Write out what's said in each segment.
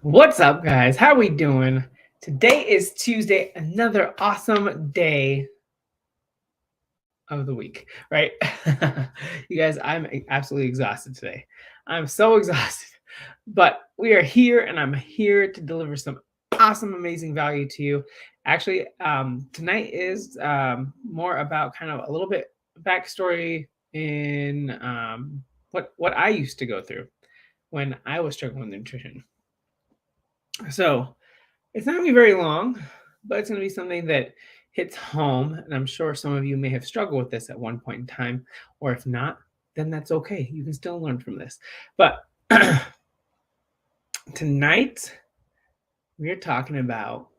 What's up, guys? How we doing? Today is Tuesday, another awesome day of the week, right? You guys, I'm absolutely exhausted today. I'm so exhausted, but we are here and I'm here to deliver some awesome, amazing value to you. Actually, tonight is more about kind of a little bit backstory in what I used to go through when I was struggling with nutrition. So, it's not going to be very long, but it's going to be something that hits home. And I'm sure some of you may have struggled with this at one point in time, or if not, then that's okay. You can still learn from this. But tonight, we're talking about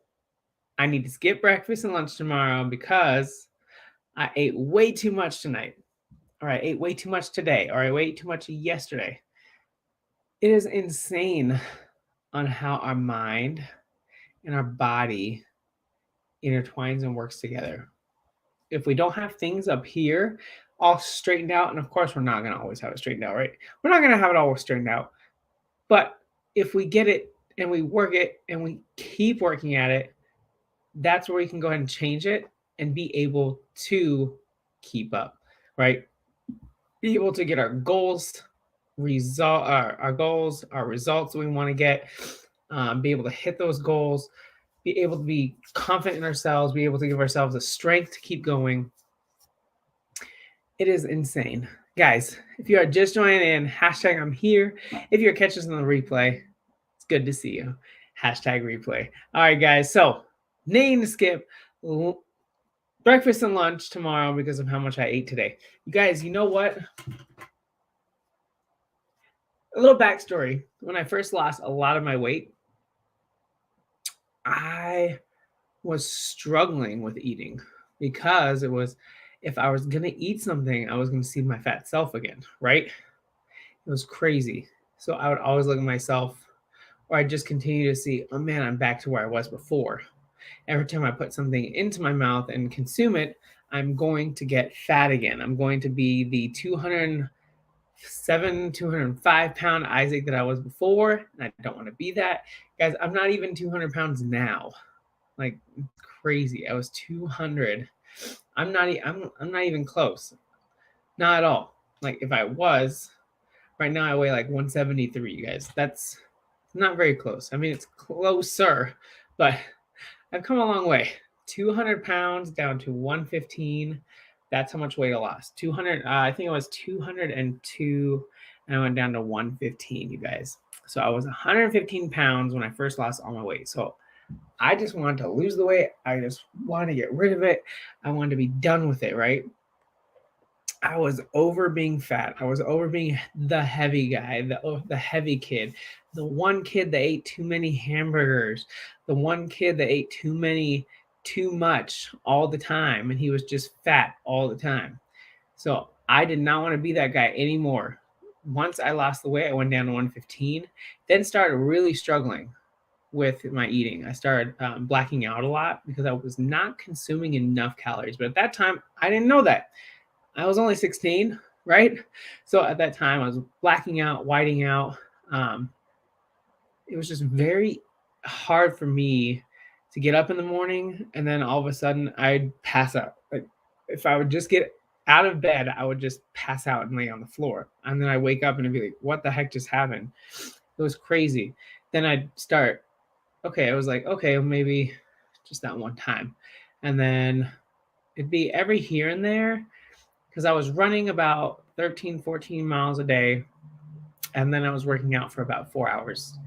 I need to skip breakfast and lunch tomorrow because I ate way too much tonight, or I ate way too much today, or I ate too much yesterday. It is insane on how our mind and our body intertwines and works together. If we don't have things up here all straightened out, and of course we're not going to always have it straightened out, right? We're not going to have it all straightened out. But if we get it and we work it and we keep working at it, that's where we can go ahead and change it and be able to keep up, right? Be able to get our goals, our goals, our results that we want to get, be able to hit those goals, be able to be confident in ourselves, be able to give ourselves the strength to keep going. It is insane. Guys, if you are just joining in, hashtag I'm here. If you're catching us on the replay, it's good to see you. Hashtag replay. All right, guys. So, need to skip breakfast and lunch tomorrow because of how much I ate today. You guys, you know what? A little backstory. When I first lost a lot of my weight, I was struggling with eating because it was if I was going to eat something, I was going to see my fat self again, right? It was crazy. So I would always look at myself, or I'd just continue to see, oh man, I'm back to where I was before. Every time I put something into my mouth and consume it, I'm going to get fat again. I'm going to be the 207, 205-pound Isaac that I was before. And I don't want to be that. Guys, I'm not even 200 pounds now. Like, it's crazy. I was 200. I'm not even close. Not at all. Like, if I was, right now I weigh like 173, you guys. That's not very close. I mean, it's closer, but I've come a long way. 200 pounds down to 115. That's how much weight I lost. 200, I think it was 202, and I went down to 115, you guys. So I was 115 pounds when I first lost all my weight. So I just wanted to lose the weight. I just wanted to get rid of it. I wanted to be done with it, right? I was over being fat. I was over being the heavy guy, the heavy kid, the one kid that ate too many hamburgers, the one kid that ate too much all the time, and he was just fat all the time. So I did not want to be that guy anymore. Once I lost the weight, I went down to 115, then started really struggling with my eating. I started blacking out a lot because I was not consuming enough calories. But at that time, I didn't know that. I was only 16, right? So at that time, I was blacking out, whiting out. It was just very hard for me to get up in the morning and then all of a sudden I'd pass out. Like if I would just get out of bed, I would just pass out and lay on the floor. And then I wake up and I'd be like, what the heck just happened? It was crazy. Then I'd start, okay, I was like, okay, maybe just that one time. And then it'd be every here and there because I was running about 13, 14 miles a day. And then I was working out for about 4 hours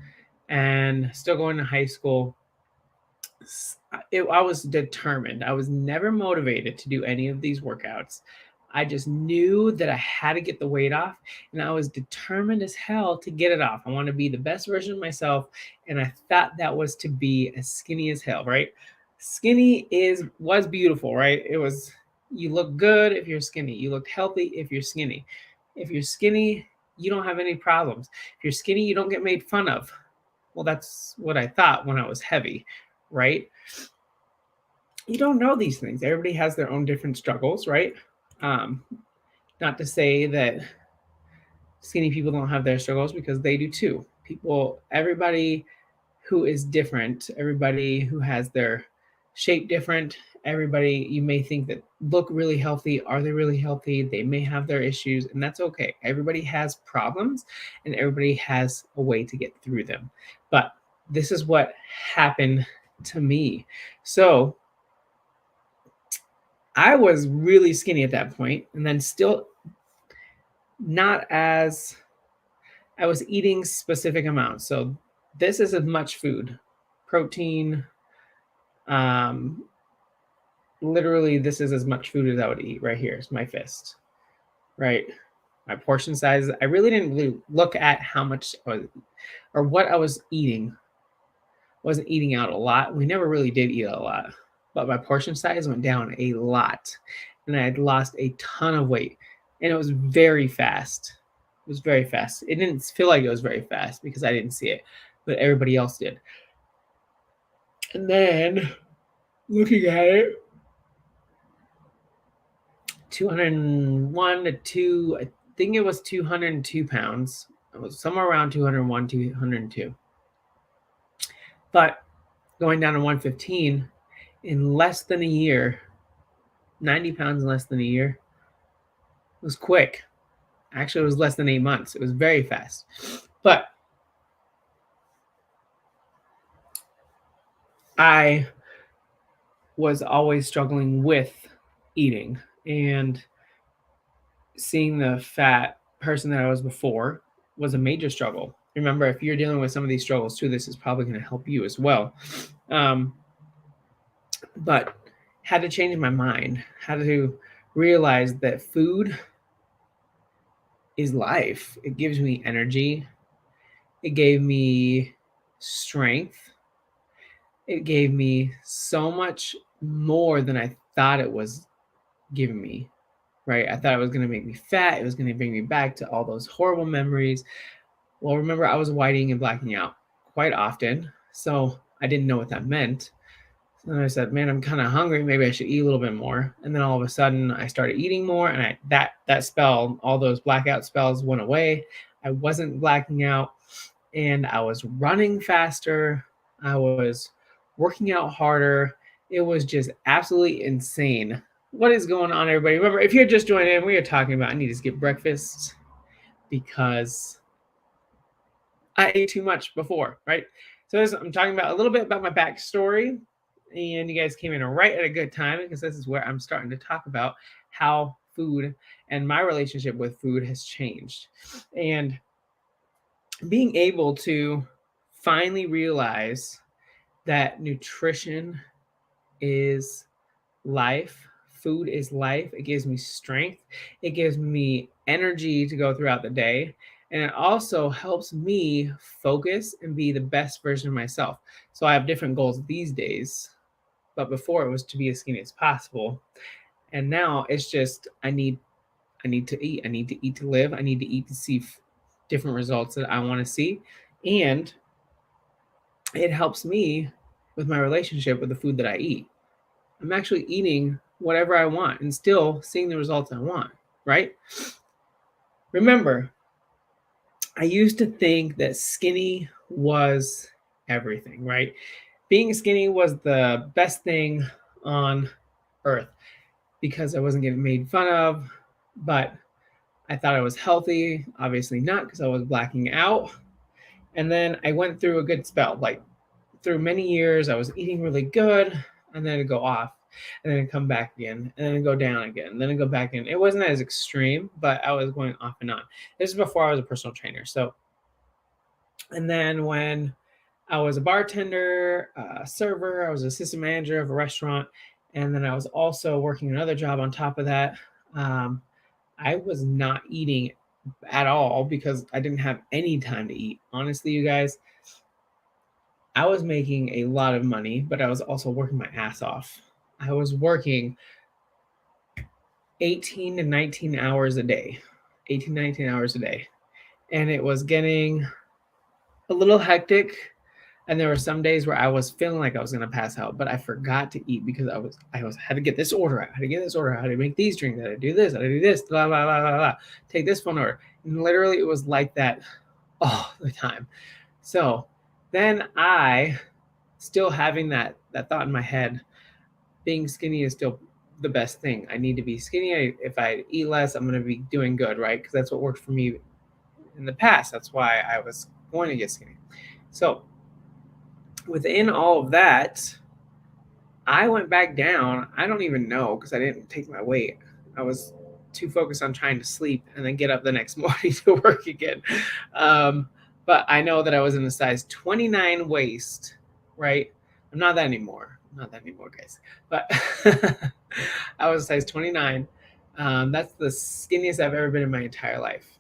and still going to high school. I was determined. I was never motivated to do any of these workouts. I just knew that I had to get the weight off, and I was determined as hell to get it off. I want to be the best version of myself, and I thought that was to be as skinny as hell, right? Skinny was beautiful, right? It was you look good if you're skinny. You look healthy if you're skinny. If you're skinny, you don't have any problems. If you're skinny, you don't get made fun of. Well, that's what I thought when I was heavy, right? You don't know these things. Everybody has their own different struggles, right? Not to say that skinny people don't have their struggles because they do too. Everybody who is different, everybody who has their shape different, everybody you may think that look really healthy, are they really healthy? They may have their issues, and that's okay. Everybody has problems and everybody has a way to get through them. But this is what happened to me. So I was really skinny at that point, and then still not as I was eating specific amounts. So this is as much food, protein, literally this is as much food as I would eat right here. It's my fist, right? My portion size. I really didn't really look at how much or what I was eating. Wasn't eating out a lot. We never really did eat a lot, but my portion size went down a lot, and I had lost a ton of weight, and it was very fast. It was very fast. It didn't feel like it was very fast because I didn't see it, but everybody else did. And then looking at it, 201 to 2, I think it was 202 pounds. It was somewhere around 201, 202. But going down to 115 in less than a year, 90 pounds in less than a year, was quick. Actually, it was less than 8 months. It was very fast. But I was always struggling with eating, and seeing the fat person that I was before was a major struggle. Remember, if you're dealing with some of these struggles too, this is probably going to help you as well. But had to change my mind, had to realize that food is life. It gives me energy. It gave me strength. It gave me so much more than I thought it was giving me, right? I thought it was going to make me fat. It was going to bring me back to all those horrible memories. Well, remember, I was whiting and blacking out quite often, so I didn't know what that meant. And I said, man, I'm kind of hungry. Maybe I should eat a little bit more. And then all of a sudden I started eating more, and that spell, all those blackout spells went away. I wasn't blacking out, and I was running faster. I was working out harder. It was just absolutely insane. What is going on, everybody? Remember, if you're just joining in, we are talking about I need to skip breakfast because I ate too much before, right? So I'm talking about a little bit about my backstory, and you guys came in right at a good time because this is where I'm starting to talk about how food and my relationship with food has changed. And being able to finally realize that nutrition is life. Food is life. It gives me strength. It gives me energy to go throughout the day. And it also helps me focus and be the best version of myself. So I have different goals these days, but before it was to be as skinny as possible. And now it's just I need to eat. I need to eat to live. I need to eat to see different results that I want to see. And it helps me with my relationship with the food that I eat. I'm actually eating whatever I want and still seeing the results I want, right? Remember, I used to think that skinny was everything, right? Being skinny was the best thing on earth because I wasn't getting made fun of, but I thought I was healthy. Obviously not, because I was blacking out. And then I went through a good spell, like through many years, I was eating really good, and then it'd go off, and then it'd come back again, and then it'd go down again, and then it'd go back in. It wasn't as extreme, but I was going off and on. This is before I was a personal trainer. So, and then when I was a bartender, a server, I was assistant manager of a restaurant, and then I was also working another job on top of that. I was not eating at all because I didn't have any time to eat. Honestly, you guys, I was making a lot of money, but I was also working my ass off. I was working 18 to 19 hours a day, 18, 19 hours a day. And it was getting a little hectic. And there were some days where I was feeling like I was going to pass out, but I forgot to eat because I had to get this order out. I had to get this order out. I had to make these drinks. I had to do this. I had to do this. Blah, blah, blah, blah, blah. Take this phone order. And literally it was like that all the time. So then I, still having that thought in my head, being skinny is still the best thing. I need to be skinny. If I eat less, I'm going to be doing good, right? Because that's what worked for me in the past. That's why I was going to get skinny. So within all of that, I went back down. I don't even know because I didn't take my weight. I was too focused on trying to sleep and then get up the next morning to work again. But I know that I was in a size 29 waist, right? I'm not that anymore. I'm not that anymore, guys. But I was a size 29. That's the skinniest I've ever been in my entire life.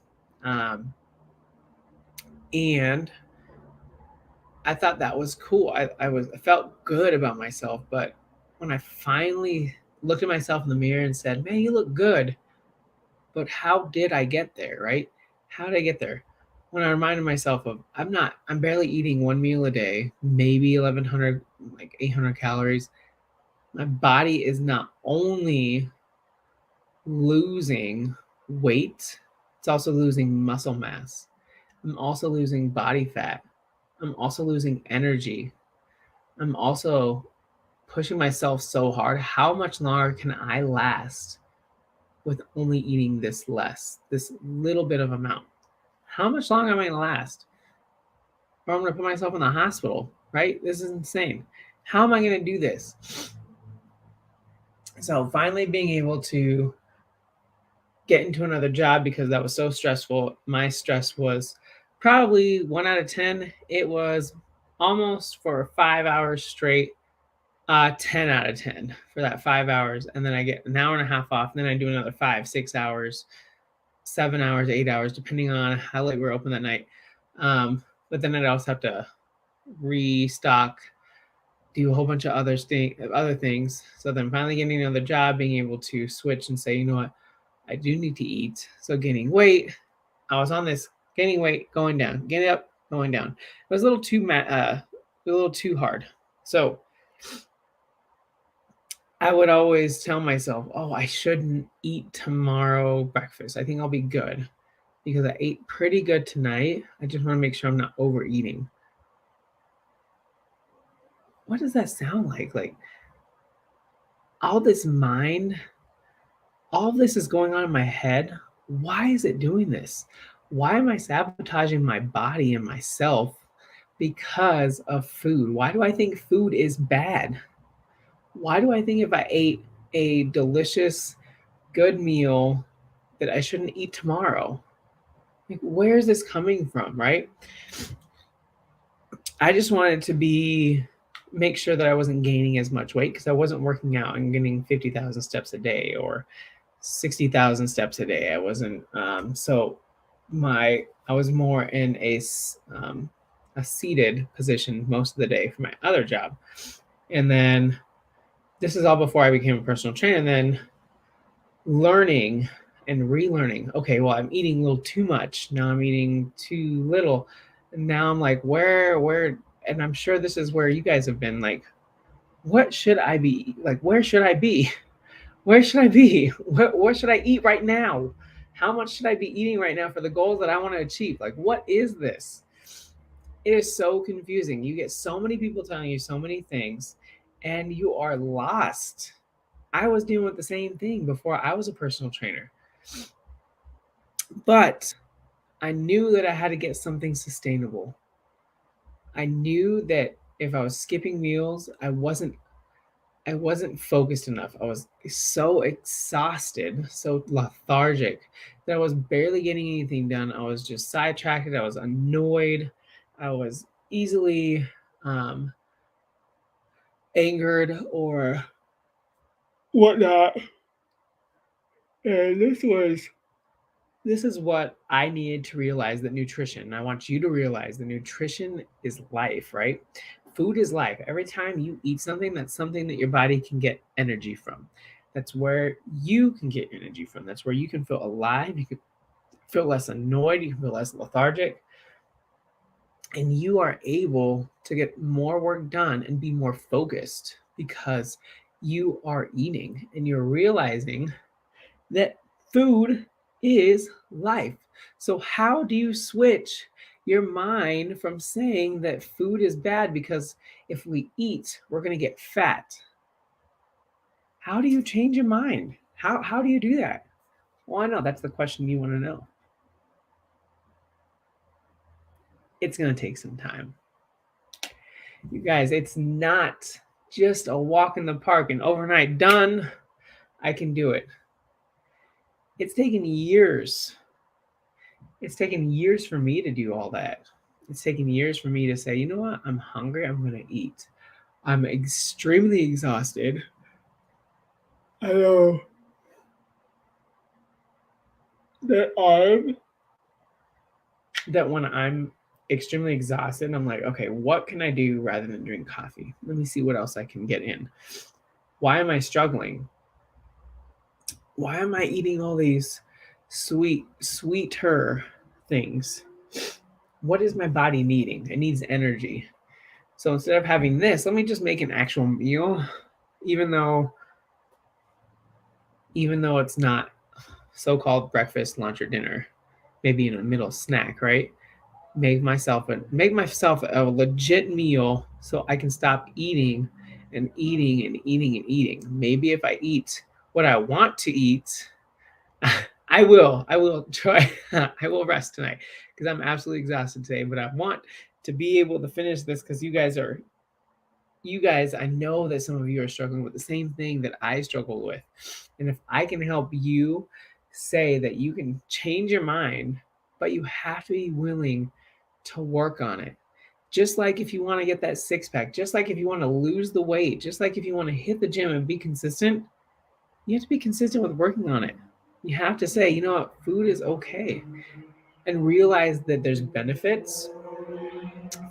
And I thought that was cool. I felt good about myself, but when I finally looked at myself in the mirror and said, "Man, you look good," but how did I get there, right? How did I get there? When I reminded myself of I'm barely eating one meal a day, maybe 1100, like 800 calories. My body is not only losing weight, it's also losing muscle mass. I'm also losing body fat. I'm also losing energy. I'm also pushing myself so hard. How much longer can I last with only eating this less, this little bit of amount? How much longer am I going to last? Or I'm going to put myself in the hospital, right? This is insane. How am I going to do this? So finally being able to get into another job because that was so stressful. My stress was probably 1 out of 10. It was almost for 5 hours straight. 10 out of 10 for that 5 hours. And then I get an hour and a half off. And then I do another 5, 6 hours, 7 hours, 8 hours, depending on how late we're open that night. But then I'd also have to restock, do a whole bunch of other things. So then finally getting another job, being able to switch and say, you know what, I do need to eat. So gaining weight, I was on this gaining weight, going down, getting up, going down. It was a little too hard. So I would always tell myself, oh, I shouldn't eat tomorrow breakfast. I think I'll be good because I ate pretty good tonight. I just want to make sure I'm not overeating. What does that sound like? Like all this mind, all this is going on in my head. Why is it doing this? Why am I sabotaging my body and myself because of food? Why do I think food is bad? Why do I think if I ate a delicious, good meal that I shouldn't eat tomorrow? Like, where is this coming from, right? I just wanted to make sure that I wasn't gaining as much weight because I wasn't working out and getting 50,000 steps a day or 60,000 steps a day. I wasn't, I was more in a seated position most of the day for my other job. And then this is all before I became a personal trainer. And then learning and relearning. Okay, well, I'm eating a little too much. Now I'm eating too little. And now I'm like, where, and I'm sure this is where you guys have been like, what should I be? Like, where should I be? Where should I be? What should I eat right now? How much should I be eating right now for the goals that I want to achieve? Like, what is this? It is so confusing. You get so many people telling you so many things, and you are lost. I was dealing with the same thing before I was a personal trainer. But I knew that I had to get something sustainable. I knew that if I was skipping meals, I wasn't focused enough. I was so exhausted, so lethargic that I was barely getting anything done. I was just sidetracked. I was annoyed. I was easily angered or whatnot. And this is what I needed to realize, that nutrition. I want you to realize that nutrition is life, right? Food is life. Every time you eat something, that's something that your body can get energy from. That's where you can get energy from. That's where you can feel alive. You can feel less annoyed. You can feel less lethargic. And you are able to get more work done and be more focused because you are eating and you're realizing that food is life. So how do you switch your mind from saying that food is bad because if we eat, we're going to get fat. How do you change your mind? How do you do that? Well, I know that's the question you want to know. It's going to take some time. You guys, it's not just a walk in the park and overnight done. I can do it. It's taken years. It's taken years for me to do all that. It's taken years for me to say, you know what? I'm hungry. I'm going to eat. I'm extremely exhausted. I know that when I'm extremely exhausted, I'm like, okay, what can I do rather than drink coffee? Let me see what else I can get in. Why am I struggling? Why am I eating all these sweeter things? What is my body needing? It needs energy. So instead of having this, let me just make an actual meal, even though it's not so-called breakfast, lunch, or dinner, maybe in a middle snack, right? Make myself a legit meal so I can stop eating and eating and eating and eating. Maybe if I eat what I want to eat, I will try. I will rest tonight because I'm absolutely exhausted today. But I want to be able to finish this because you guys, I know that some of you are struggling with the same thing that I struggle with. And if I can help you say that you can change your mind, but you have to be willing to work on it. Just like if you want to get that six pack, just like if you want to lose the weight, just like if you want to hit the gym and be consistent, you have to be consistent with working on it. You have to say, you know what, food is okay. And realize that there's benefits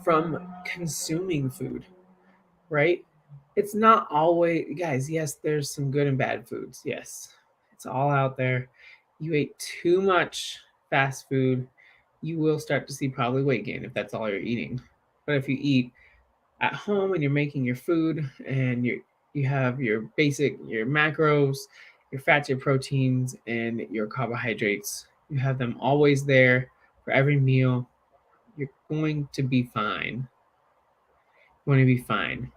from consuming food, right? It's not always, guys, yes, there's some good and bad foods. Yes, it's all out there. You ate too much fast food, you will start to see probably weight gain if that's all you're eating. But if you eat at home and you're making your food and you have your macros, your fats, your proteins, and your carbohydrates, you have them always there for every meal, you're going to be fine. You're going to be fine.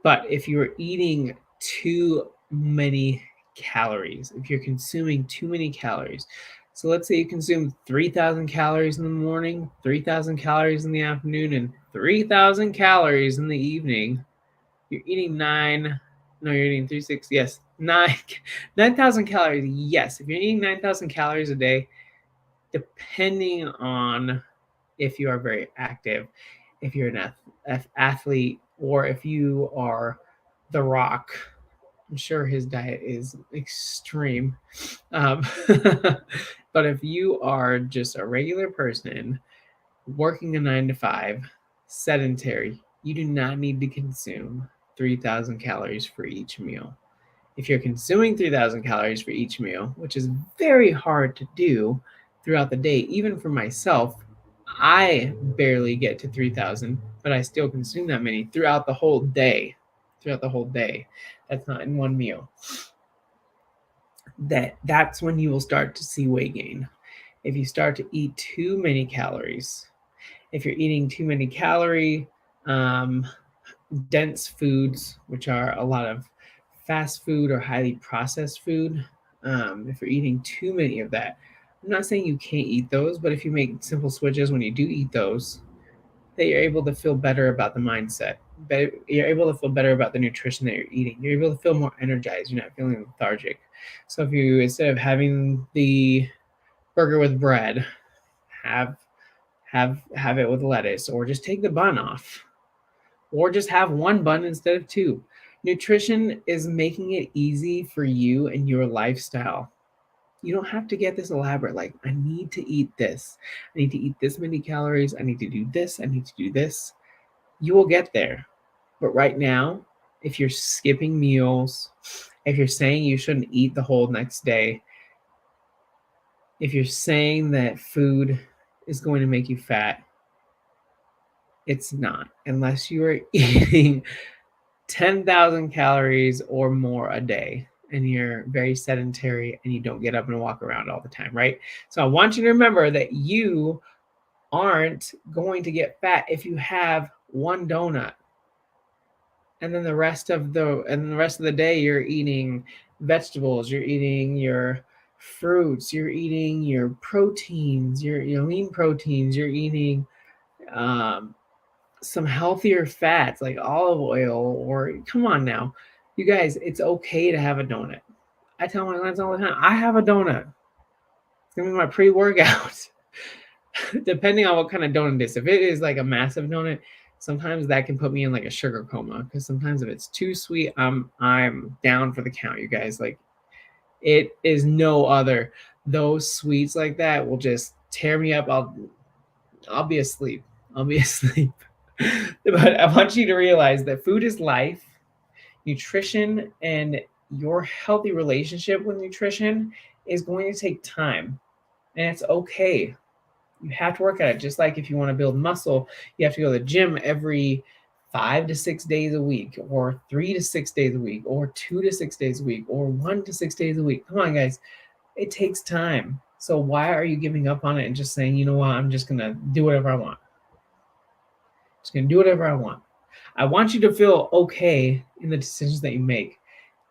But if you're eating too many calories, if you're consuming too many calories, so let's say you consume 3,000 calories in the morning, 3,000 calories in the afternoon, and 3,000 calories in the evening, you're eating you're eating 9,000 calories. Yes, if you're eating 9,000 calories a day, depending on if you are very active, if you're an athlete, or if you are The Rock. I'm sure his diet is extreme. But if you are just a regular person working a 9 to 5, sedentary, you do not need to consume 3,000 calories for each meal. If you're consuming 3,000 calories for each meal, which is very hard to do throughout the day, even for myself, I barely get to 3,000, but I still consume that many throughout the whole day. That's not in one meal. That's when you will start to see weight gain. If you start to eat too many calories, if you're eating too many dense foods, which are a lot of fast food or highly processed food, if you're eating too many of that, I'm not saying you can't eat those, but if you make simple switches when you do eat those, that you're able to feel better about the mindset. You're able to feel better about the nutrition that you're eating. You're able to feel more energized. You're not feeling lethargic. So if you, instead of having the burger with bread, have it with lettuce, or just take the bun off, or just have one bun instead of two. Nutrition is making it easy for you and your lifestyle. You don't have to get this elaborate, like, I need to eat this. I need to eat this many calories. I need to do this. I need to do this. You will get there. But right now, if you're skipping meals, if you're saying you shouldn't eat the whole next day, if you're saying that food is going to make you fat, it's not, unless you are eating 10,000 calories or more a day and you're very sedentary and you don't get up and walk around all the time, right? So I want you to remember that you aren't going to get fat if you have one donut. And then the rest of the day you're eating vegetables, you're eating your fruits, you're eating your proteins, your lean proteins, you're eating um, some healthier fats like olive oil. Or come on now, you guys, it's okay to have a donut. I tell my clients all the time, I have a donut. It's gonna be my pre-workout. Depending on what kind of donut it is. If it is like a massive donut, sometimes that can put me in like a sugar coma, because sometimes if it's too sweet, I'm down for the count, you guys. Like, it is no other. Those sweets like that will just tear me up. I'll be asleep. I'll be asleep. But I want you to realize that food is life. Nutrition and your healthy relationship with nutrition is going to take time, and it's okay. You have to work at it. Just like if you want to build muscle, you have to go to the gym every 5 to 6 days a week, or 3 to 6 days a week, or 2 to 6 days a week, or 1 to 6 days a week. Come on, guys. It takes time. So why are you giving up on it and just saying, you know what, I'm just going to do whatever I want? Just going to do whatever I want. I want you to feel okay in the decisions that you make.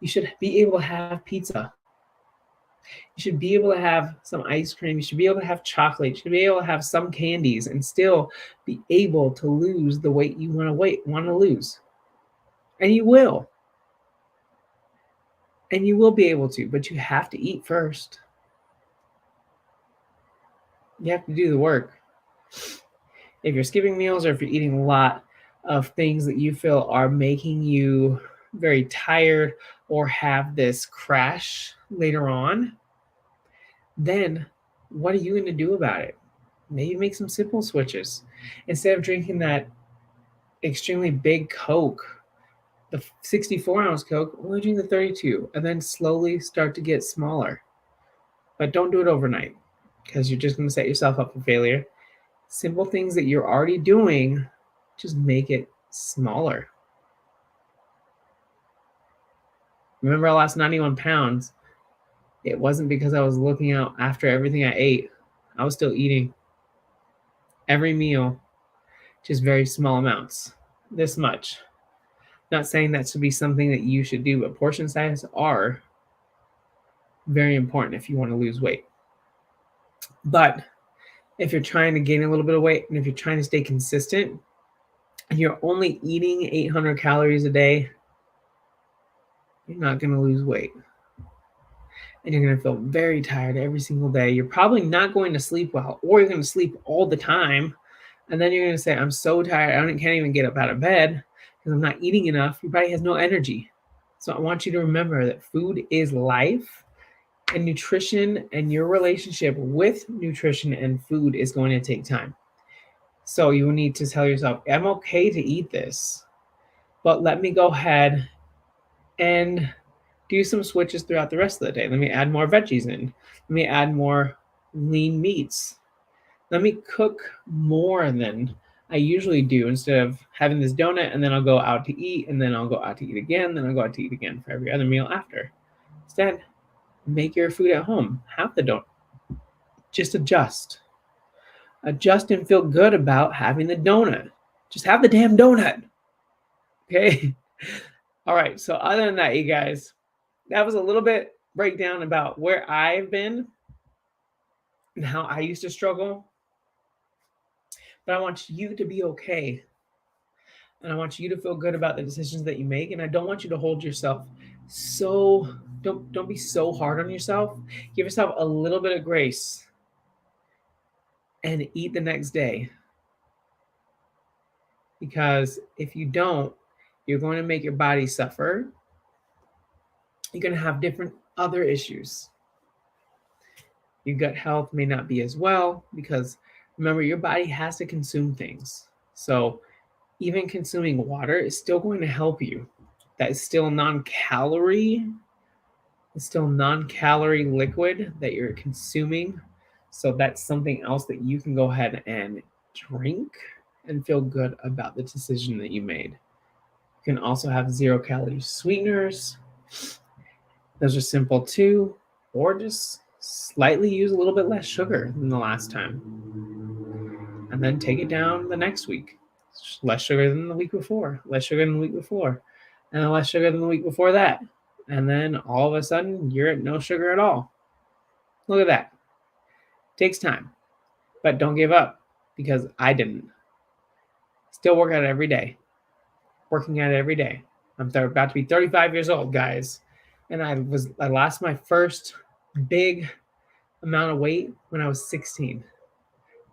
You should be able to have pizza. You should be able to have some ice cream. You should be able to have chocolate. You should be able to have some candies and still be able to lose the weight you want to lose. And you will. And you will be able to, but you have to eat first. You have to do the work. If you're skipping meals, or if you're eating a lot of things that you feel are making you very tired or have this crash later on, then what are you going to do about it? Maybe make some simple switches. Instead of drinking that extremely big Coke, the 64-ounce Coke, only drink the 32, and then slowly start to get smaller. But don't do it overnight, because you're just going to set yourself up for failure. Simple things that you're already doing, just make it smaller. Remember, I lost 91 pounds. It wasn't because I was looking out after everything I ate. I was still eating every meal, just very small amounts, this much. Not saying that should be something that you should do, but portion sizes are very important if you want to lose weight. But if you're trying to gain a little bit of weight, and if you're trying to stay consistent, and you're only eating 800 calories a day, you're not going to lose weight. And you're going to feel very tired every single day. You're probably not going to sleep well, or you're going to sleep all the time. And then you're going to say, I'm so tired, I can't even get up out of bed because I'm not eating enough. Your body has no energy. So I want you to remember that food is life, and nutrition and your relationship with nutrition and food is going to take time. So you need to tell yourself, I'm okay to eat this, but let me go ahead and do some switches throughout the rest of the day. Let me add more veggies in. Let me add more lean meats. Let me cook more than I usually do, instead of having this donut and then I'll go out to eat, and then I'll go out to eat again, then I'll go out to eat again for every other meal after. Instead, make your food at home. Have the donut. Just adjust. Adjust and feel good about having the donut. Just have the damn donut. Okay? All right. So other than that, you guys, that was a little bit breakdown about where I've been and how I used to struggle. But I want you to be okay. And I want you to feel good about the decisions that you make. And I don't want you to hold yourself so, don't be so hard on yourself. Give yourself a little bit of grace and eat the next day. Because if you don't, you're going to make your body suffer. You're going to have different other issues. Your gut health may not be as well, because remember, your body has to consume things. So even consuming water is still going to help you. That is still non-calorie. It's still non-calorie liquid that you're consuming. So that's something else that you can go ahead and drink and feel good about the decision that you made. You can also have 0-calorie sweeteners. Those are simple too. Or just slightly use a little bit less sugar than the last time. and then take it down the next week. Less sugar than the week before, less sugar than the week before, and then less sugar than the week before that. And then all of a sudden, you're at no sugar at all. Look at that. Takes time, but don't give up, because I didn't. Still work at it every day. Working at it every day. I'm about to be 35 years old, guys. And I lost my first big amount of weight when I was 16.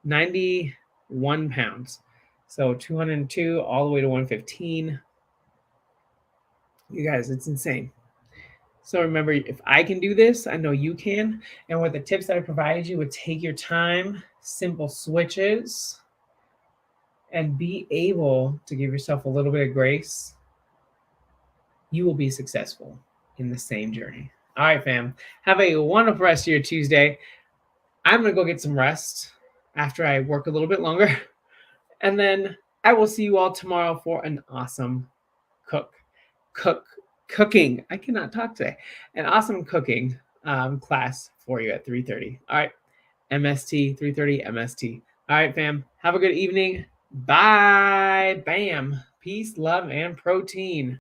91 pounds. So 202 all the way to 115. You guys, it's insane. So remember, if I can do this, I know you can. And with the tips that I provided you, would take your time, simple switches, and be able to give yourself a little bit of grace, you will be successful in the same journey. All right, fam. Have a wonderful rest of your Tuesday. I'm going to go get some rest after I work a little bit longer. And then I will see you all tomorrow for an awesome cooking. I cannot talk today. An awesome cooking class for you at 3:30. All right. MST, 3:30 MST. All right, fam. Have a good evening. Bye. Bam. Peace, love, and protein.